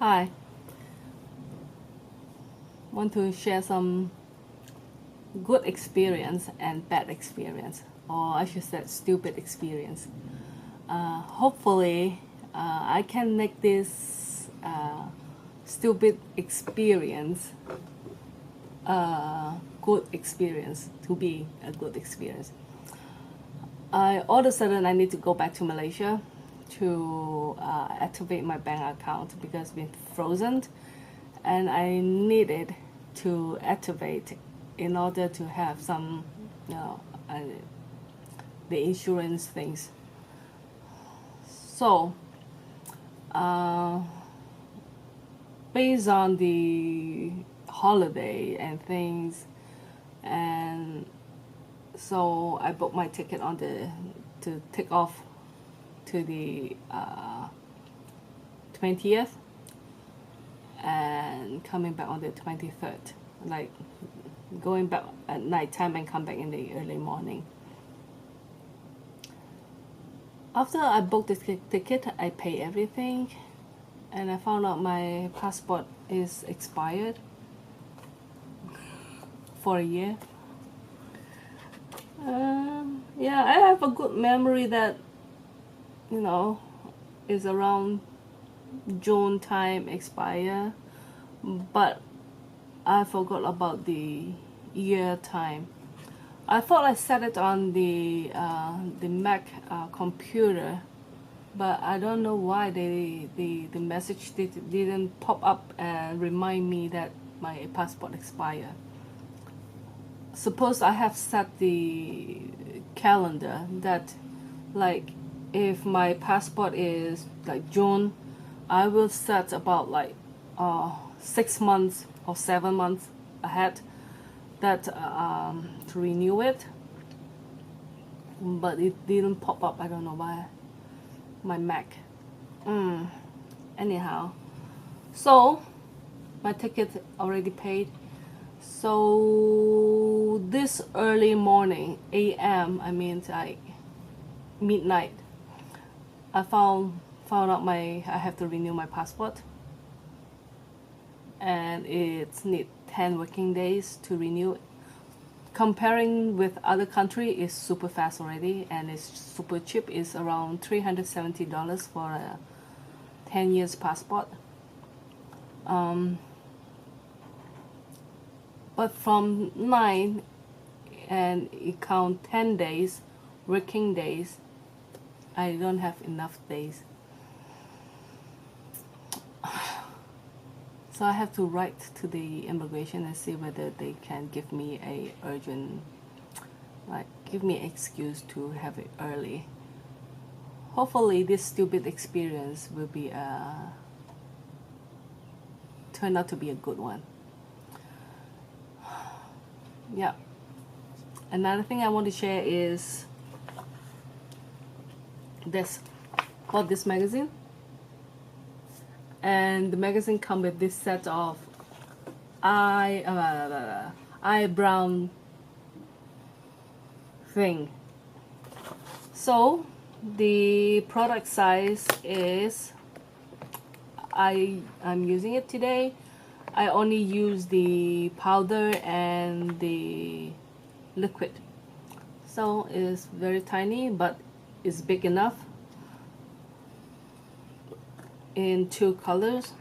Hi, want to share some good experience and bad experience, or I should say stupid experience. Hopefully, I can make this stupid experience good experience to be a good experience. All of a sudden I need to go back to Malaysia to activate my bank account because it's been frozen, and I needed to activate in order to have some, the insurance things. So, based on the holiday and things, and so I booked my ticket on to take off to the 20th and coming back on the 23rd, like going back at night time and come back in the early morning. After I booked the ticket, I pay everything, and I found out my passport is expired for a year. Yeah, I have a good memory that, is around June time expire, but I forgot about the year time. I thought I set it on the Mac computer, but I don't know why the message didn't pop up and remind me that my passport expired. Suppose I have set the calendar that, like, if my passport is like June, I will set about like 6 months or 7 months ahead that to renew it, but it didn't pop up. I don't know why. My Mac. Anyhow, so my ticket already paid. So this early morning, a.m., I mean like midnight, I found out I have to renew my passport, and it's need 10 working days to renew it. Comparing with other country is super fast already, and it's super cheap. It's around $370 for a 10 years passport. But from 9 and it count 10 days, working days, I don't have enough days. So I have to write to the immigration and see whether they can give me a urgent, like give me an excuse to have it early. Hopefully this stupid experience will be turn out to be a good one. Yeah. Another thing I want to share is this. Bought this magazine, and the magazine come with this set of eyebrow thing. So the product size is, I'm using it today. I only use the powder and the liquid, so it's very tiny, but it's big enough in 2 colors.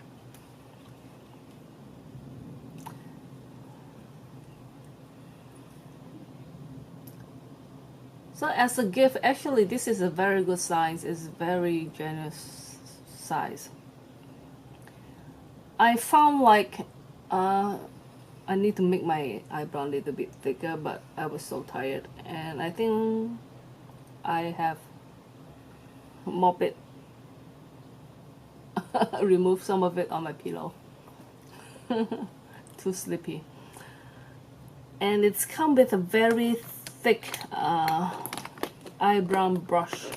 So as a gift, actually this is a very good size. It's very generous size. I found like I need to make my eyebrow a little bit thicker, but I was so tired, and I think I have mop it remove some of it on my pillow. Too sleepy. And it's come with a very thick eyebrow brush.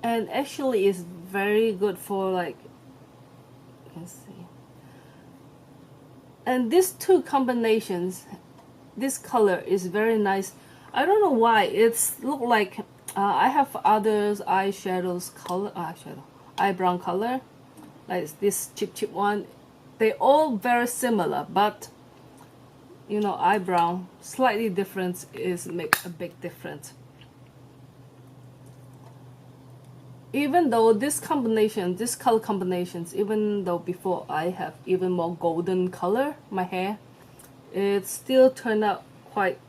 And actually it's very good for, like, let's see. And these two combinations, this color is very nice. I don't know why it's look like I have others eyeshadows color eyebrow color like this chip one. They all very similar, but you know, eyebrow slightly different is make a big difference. Even though this color combinations, even though before I have even more golden color my hair, it still turned out quite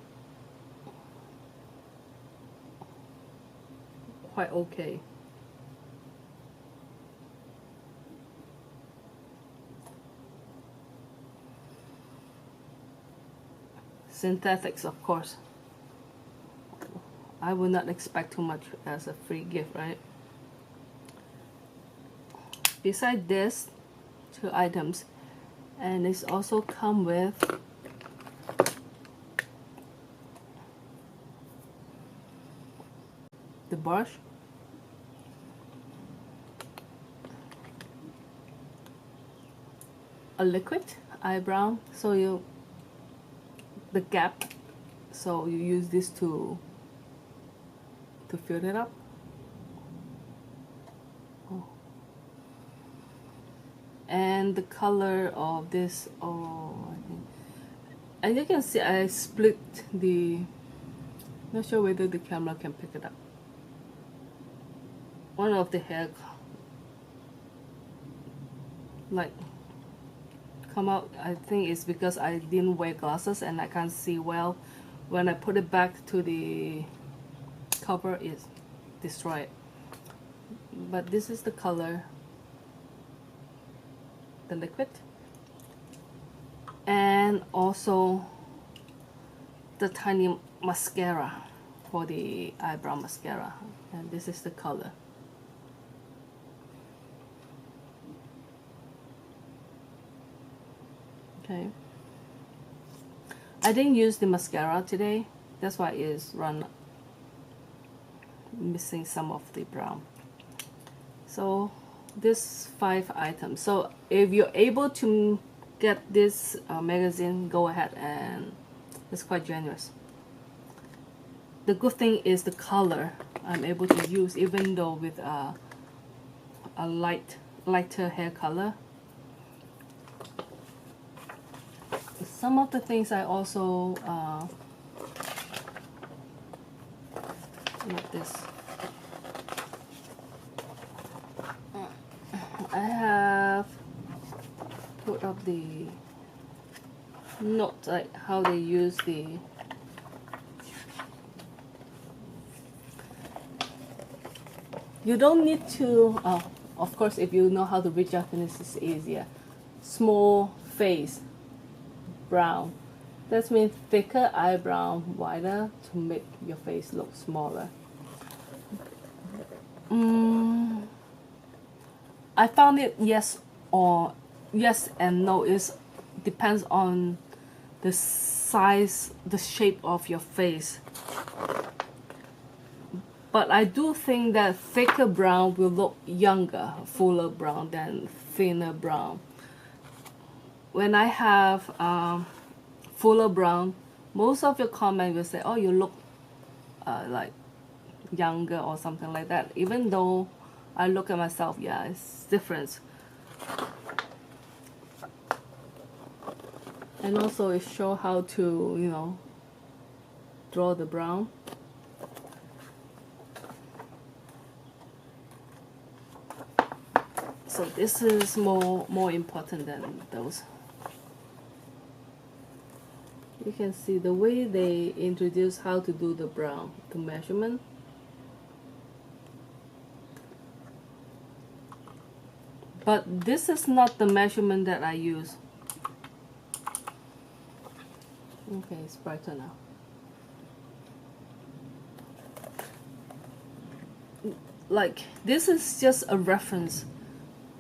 okay. Synthetics, of course. I would not expect too much as a free gift, right? Beside this, 2 items, and it's also come with the brush, a liquid eyebrow, so you the gap, so you use this to fill it up. Oh. And the color of this, oh, I think, and you can see I split the, not sure whether the camera can pick it up, one of the hair like come out. I think it's because I didn't wear glasses and I can't see well. When I put it back to the cover, is destroyed. But this is the color, the liquid, and also the tiny mascara for the eyebrow mascara, and this is the color. Okay, I didn't use the mascara today, that's why it's missing some of the brown. So this 5 items. So if you're able to get this magazine, go ahead, and it's quite generous. The good thing is the color I'm able to use, even though with a lighter hair color. Some of the things I also like this. I have put up the note, like how they use the you don't need to of course, if you know how to read Japanese, it's easier. Small face brown, that means thicker eyebrow, wider, to make your face look smaller. I found it yes and no. It depends on the size, the shape of your face. But I do think that thicker brown will look younger, fuller brown than thinner brown. When I have fuller brown, most of your comments will say, oh, you look like younger or something like that. Even though I look at myself, yeah, it's different. And also it shows how to, you know, draw the brown. So this is more important than those. You can see the way they introduce how to do the brown, the measurement. But this is not the measurement that I use. Okay, it's brighter now. Like, this is just a reference.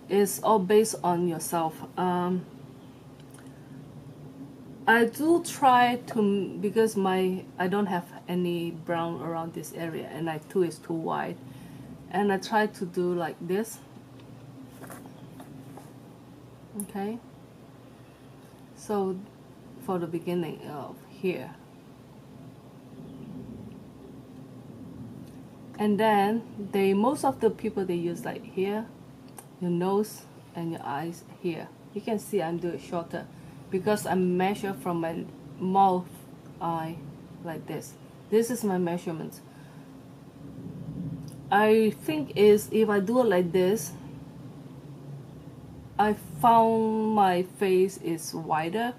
It's all based on yourself. I do try to, because I don't have any brown around this area, and like 2 is too wide, and I try to do like this. Okay, so for the beginning of here, And then most of the people, they use like here, your nose and your eyes here. You can see I'm doing it shorter because I measure from my mouth eye like this. This is my measurement. I think is if I do it like this, I found my face is wider.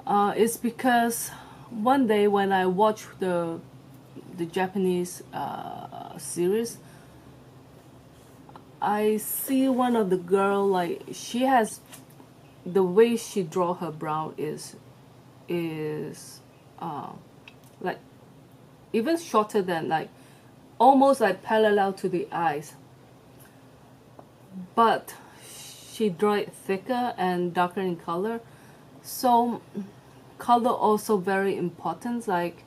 It's because one day when I watched the Japanese series, I see one of the girl, like she has the way she draw her brow is like even shorter than, like almost like parallel to the eyes, but she draw it thicker and darker in color. So color also very important. Like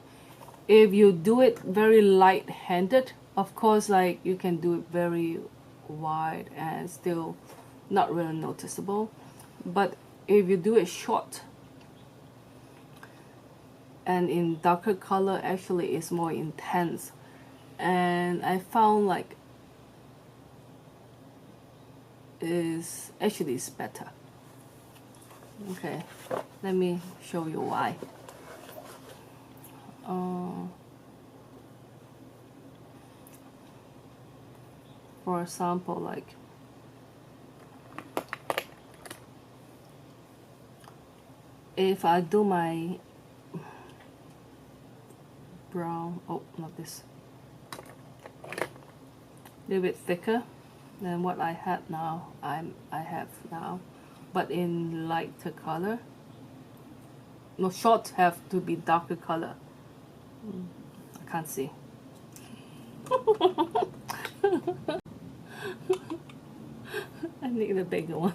if you do it very light-handed, of course, like you can do it very wide and still not really noticeable. But if you do it short and in darker color, actually it's more intense. And I found like is actually is better. Okay, let me show you why. For example, like if I do my brown, oh, not this, a little bit thicker than what I had now, I have now, but in lighter color. No, short have to be darker color. I can't see. I need a bigger one.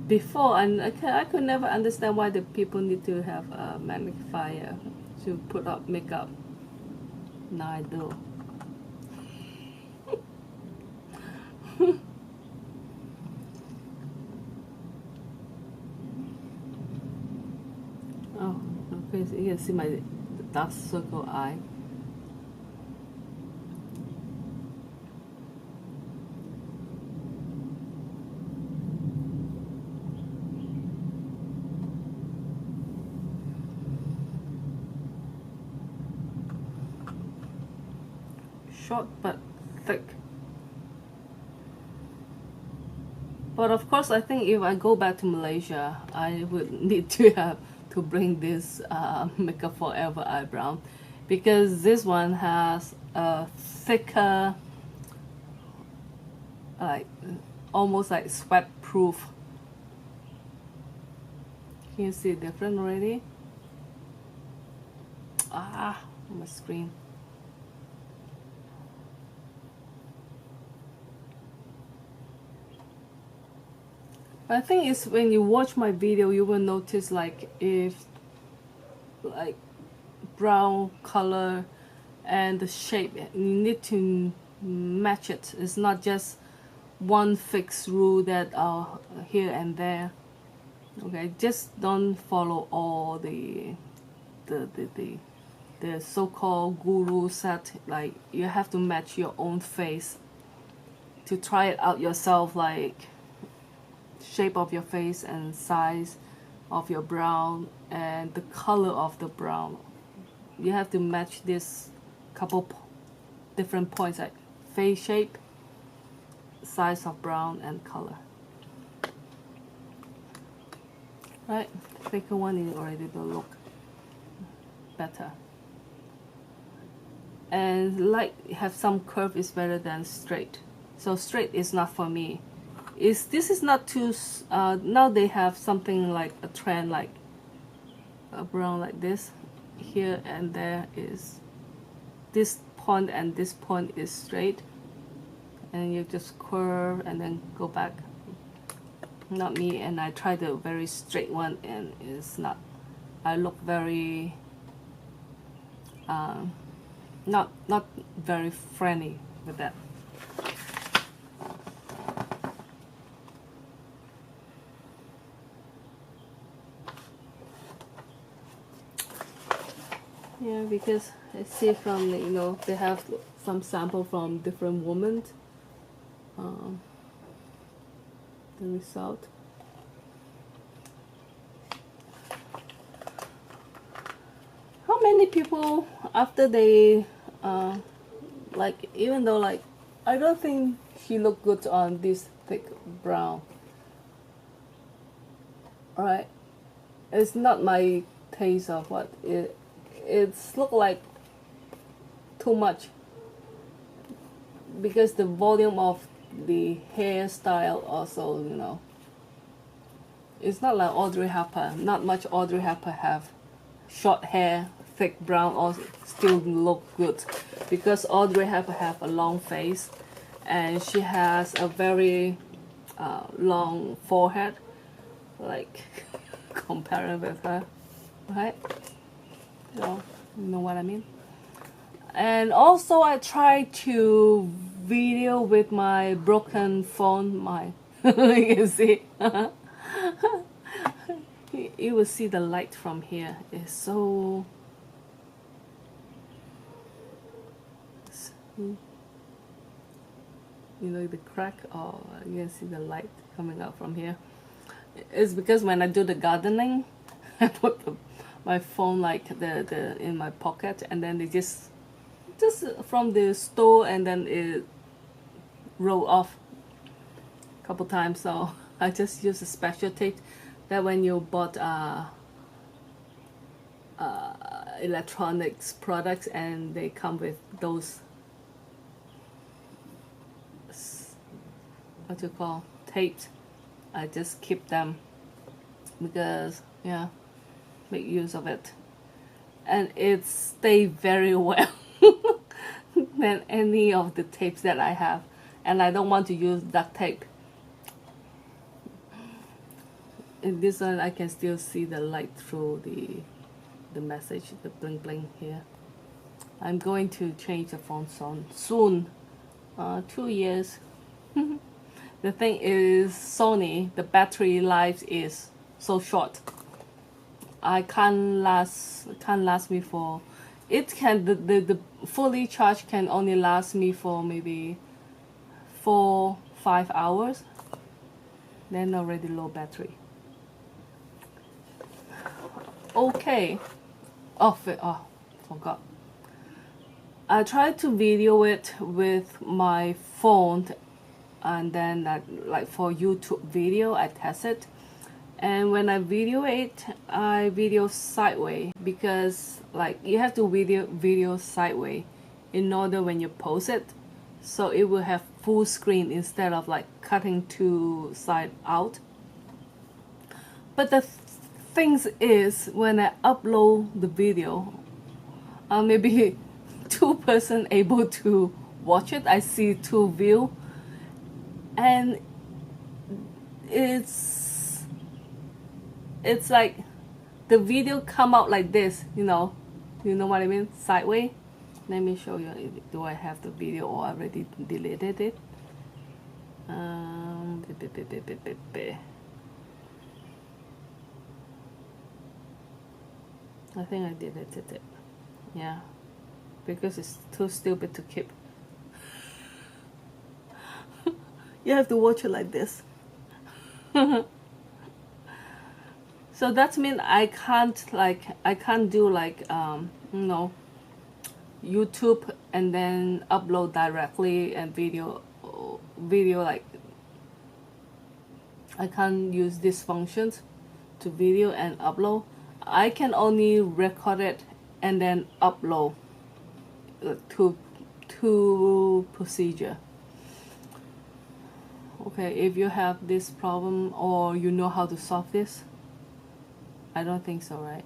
Before, and I could never understand why the people need to have a magnifier to put up makeup. Now I do. Oh, okay, so you can see my dark circle eye. Short but thick. But of course, I think if I go back to Malaysia, I would need to have to bring this Makeup Forever eyebrow, because this one has a thicker, like almost like sweat proof. Can you see different already? Ah, my screen. I think it's when you watch my video, you will notice like if like brown color and the shape, you need to match it. It's not just one fixed rule that are here and there. Okay, just don't follow all the so-called guru set. Like you have to match your own face to try it out yourself, like shape of your face and size of your brow and the color of the brow. You have to match this couple different points, like face shape, size of brown, and color. Right, thicker one is already the look better. And like have some curve is better than straight. So straight is not for me. This is not too now they have something like a trend, like a brown like this here and there, is this point and this point is straight, and you just curve and then go back. Not me, and I tried the very straight one and it's not, I look very not very friendly with that. Yeah, because I see from the, you know, they have some sample from different women. Um, the result. How many people after they like, even though like I don't think she looked good on this thick brown. Alright. It's not my taste of what it's look like too much because the volume of the hairstyle also, you know, it's not like Audrey Hepburn. Not much Audrey Hepburn have short hair, thick brown, or still look good, because Audrey Hepburn have a long face and she has a very long forehead, like comparing with her, right? So you know what I mean. And also I try to video with my broken phone. My you can see you will see the light from here is so you know the crack, or you can see the light coming out from here. It's because when I do the gardening I put my phone like the in my pocket, and then it just from the store, and then it roll off a couple times. So I just use a special tape that when you bought electronics products and they come with those what you call tapes, I just keep them because yeah, make use of it, and it stay very well than any of the tapes that I have, and I don't want to use duct tape. In this one I can still see the light through the message, the bling bling here. I'm going to change the phone soon. 2 years. The thing is, Sony, the battery life is so short. I can't last me for, it can, the fully charged can only last me for maybe 4-5 hours, then already low battery. Okay. Oh, forgot. I tried to video it with my phone, and then like for YouTube video I test it, and when I video it I video sideways, because like you have to video sideways in order when you post it, so it will have full screen instead of like cutting two side out. But the things is, when I upload the video, maybe 2 person able to watch it. I see 2 view, and it's like the video come out like this, you know what I mean, sideways. Let me show you. Do I have the video or I already deleted it? I think I deleted it. Yeah, because it's too stupid to keep. You have to watch it like this. So that means I can't do like YouTube and then upload directly and video like, I can't use these functions to video and upload. I can only record it and then upload to procedure. Okay, if you have this problem or you know how to solve this, I don't think so, right?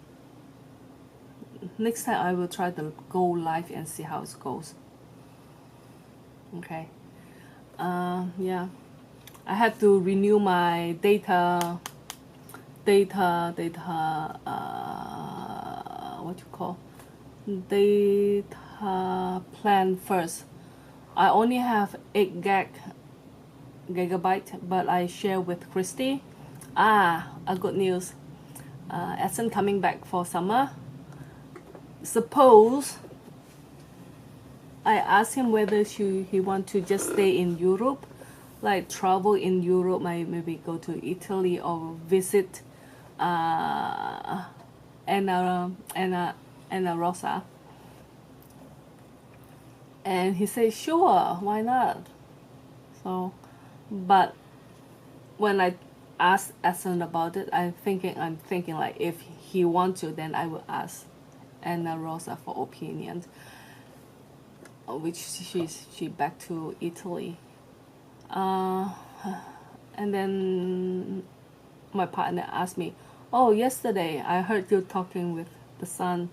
Next time I will try to go live and see how it goes. Okay. Yeah, I have to renew my data what you call data plan first. I only have 8 gigabyte, but I share with Christy. A good news. Edson coming back for summer, suppose I asked him whether he want to just stay in Europe, like travel in Europe, maybe go to Italy or visit Anna, Anna, Anna Rosa. And he said, sure, why not? So, but when I asked Essen about it, I'm thinking like if he wants to, then I will ask Anna Rosa for opinions. Which she back to Italy. And then my partner asked me, oh, yesterday I heard you talking with the son.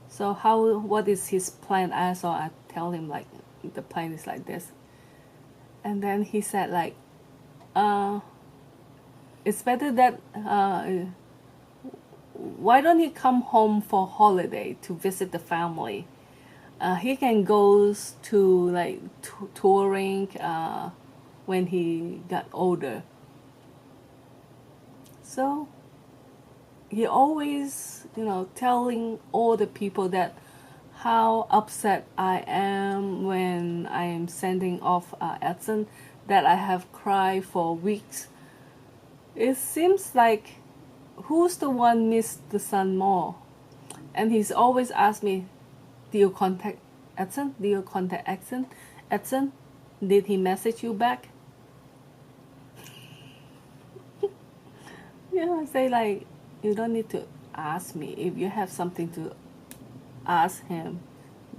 So what is his plan? I tell him like the plan is like this. And then he said like, it's better that why don't he come home for holiday to visit the family? He can go to like touring when he got older. So he always, telling all the people that how upset I am when I am sending off Edson, that I have cried for weeks. It seems like who's the one missed the son more? And he's always asked me, do you contact Edson? Do you contact Edson? Edson, did he message you back? I say like, you don't need to ask me. If you have something to ask him,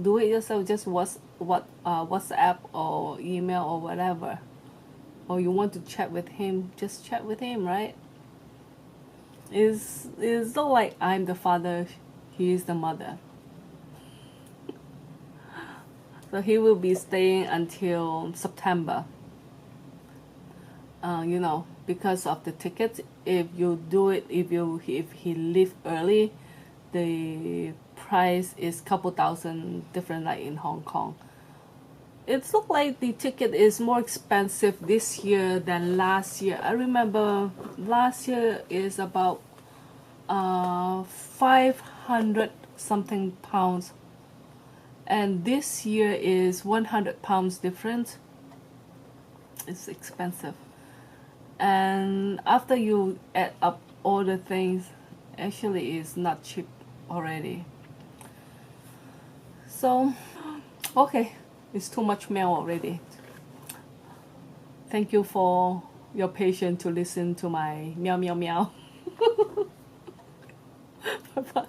do it yourself. Just WhatsApp or email or whatever. Or you want to chat with him, just chat with him, right? It's not like I'm the father, he is the mother. So he will be staying until September. Because of the tickets. If you do it, if he leave early, the price is couple thousand different, like in Hong Kong. It looks like the ticket is more expensive this year than last year. I remember last year is about 500 something pounds, and this year is 100 pounds difference. It's expensive. And after you add up all the things, actually it's not cheap already. So, okay, it's too much mail already. Thank you for your patience to listen to my meow meow meow. Bye bye.